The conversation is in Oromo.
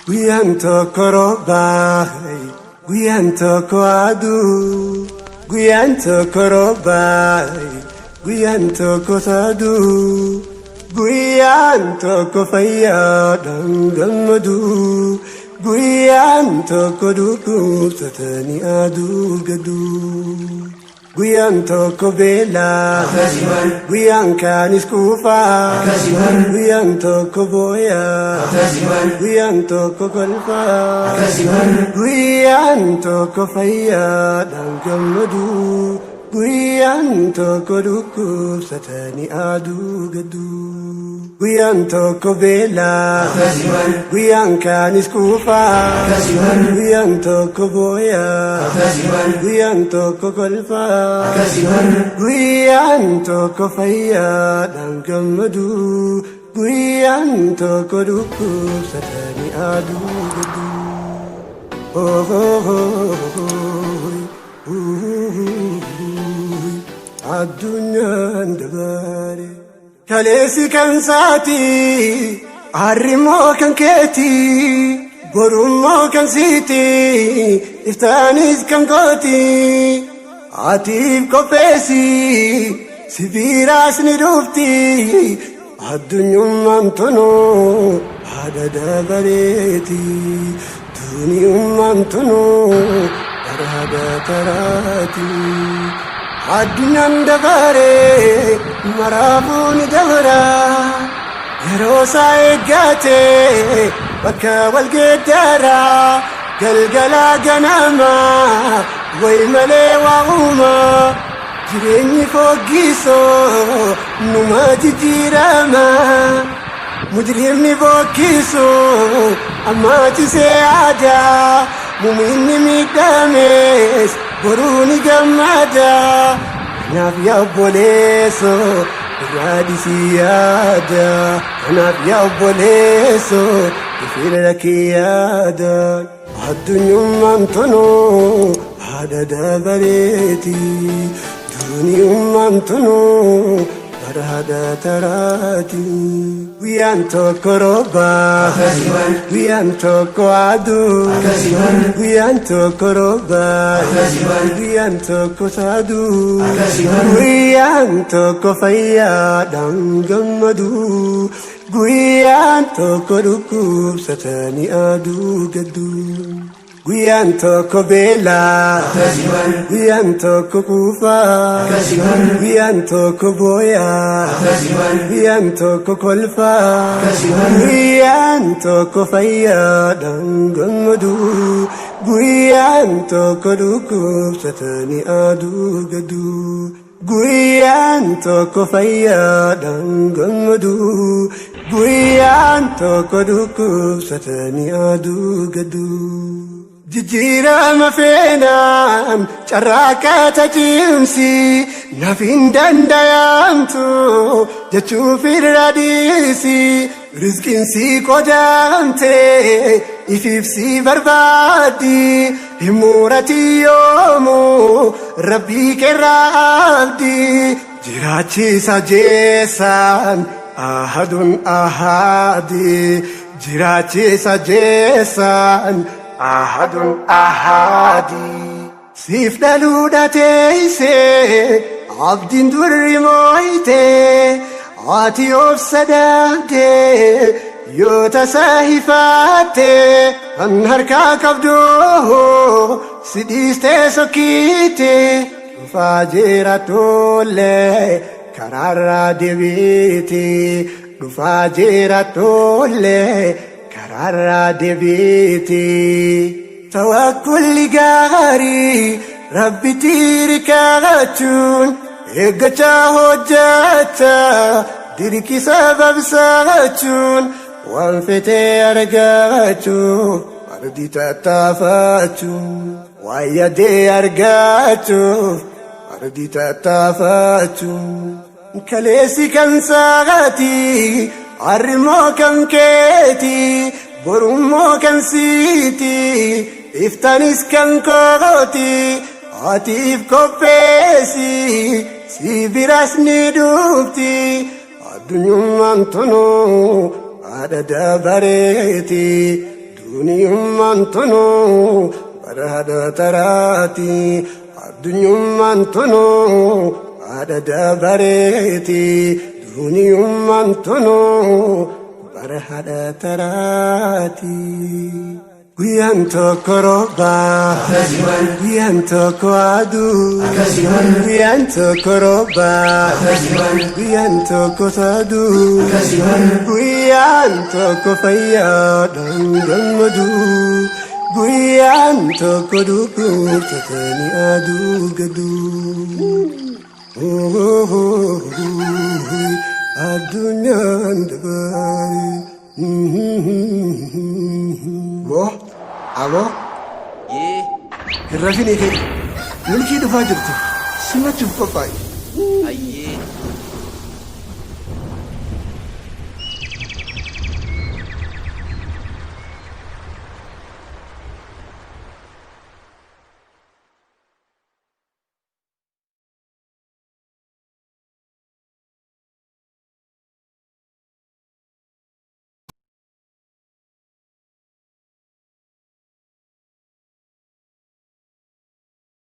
Guyanto korobai, guyanto koadu, guyanto korobai, guyanto kosadu, guyanto kofaya dangamadu, guyanto koduku satani adu gadu. Guyanto kobela, guyanka niskufa, guyanto koboya, guyanto kokolfa, guyanto kofaya dangamadu, guyanto koduku satani adu gadu. Guyanto kobela, guyanka niskufa, guyanto koboya, guyanto kokolfa, guyanto kofaya dangamadu, guyanto koduku satani adu gadu. Oh oh oh oh, addunyan dabare. Kalesi kansati, arrimo kanketi, borumo kansiti, iftanis kankoti, atif kopesi, siviras nirufti, addunyum mantono, adada bareti, dunyum mantono, adada tarati. Addunyan dabare marabuni dabara yerosa egate bakka walgedara galgala ganama way male wauma jireenyi foggiso numa jijirama mujrimni bokkiso amati seada muminni midames boruni gamada naf ya boleso radisiyada naf ya boleso ifilakiyada addunyum mantono adada bareti dunyum mantono adada tarati guyanto koroba guyanto koadu guyanto koroba guyanto kosadu guyanto kofaya dangamadu guyanto koduku satani adu gadu. Guyanto kobela, guyanto kokufa, guyanto koboya, guyanto kokolfa, guyanto kofaya dangamadu, guyanto koduku satani adu gadu. Guyanto kofaya dangamadu, guyanto koduku satani adu gadu. Jijjiirama feenaan carraaqqaa tajimsi nafin dandayamtu jechuuf irra dhiisi rizqiin si qodaamte ifibsi barbaaddi himurati yoomu rabbii keerraa abdi jiraachisa jeesaan ahadun ahadi jiraachisa jeesaan ahadun ahadi siif dhaluudha teeyse abdiin durri mooyte ati of sadaate yoo tasaa hifaate kan harkaa qabdoo si dhiistee sokkiite dhufaa jeera tollee karaarraa deebiite dhufaa jeera tollee karaarraa deebiite. Tawakkulli gaarii rabbitti hirkaachuun eeggachaa hojjechaa dirqi sababsaachuun waan fedhe argachuuf ardii tattaafachuun waan yaade argachuuf ardii tattaafachuun kaleessi kan saaqaati arrimoo kan keeti borummoo kan siiti iftanis kan kooti atiif qopheessi si biras ni dhufti addunyummaan tunuu haadha dabareeti duniyummaan tunuu bara haadha taraati addunyummaan tunuu haadha dabareeti duniyummaan tunuu bara haadha taraati. Guyyaan tokko rooba guyyaan tokko aduu guyyaan tokko rooba guyyaan tokko saduu guyyaan tokko fayyaadhaan gammaduu guyyaan tokko dhukkubsatanii aduu gaduu addunyaan dabaare. Abo hirrafini kee milkii dhufaa jirtu simachuuf qophaa'e.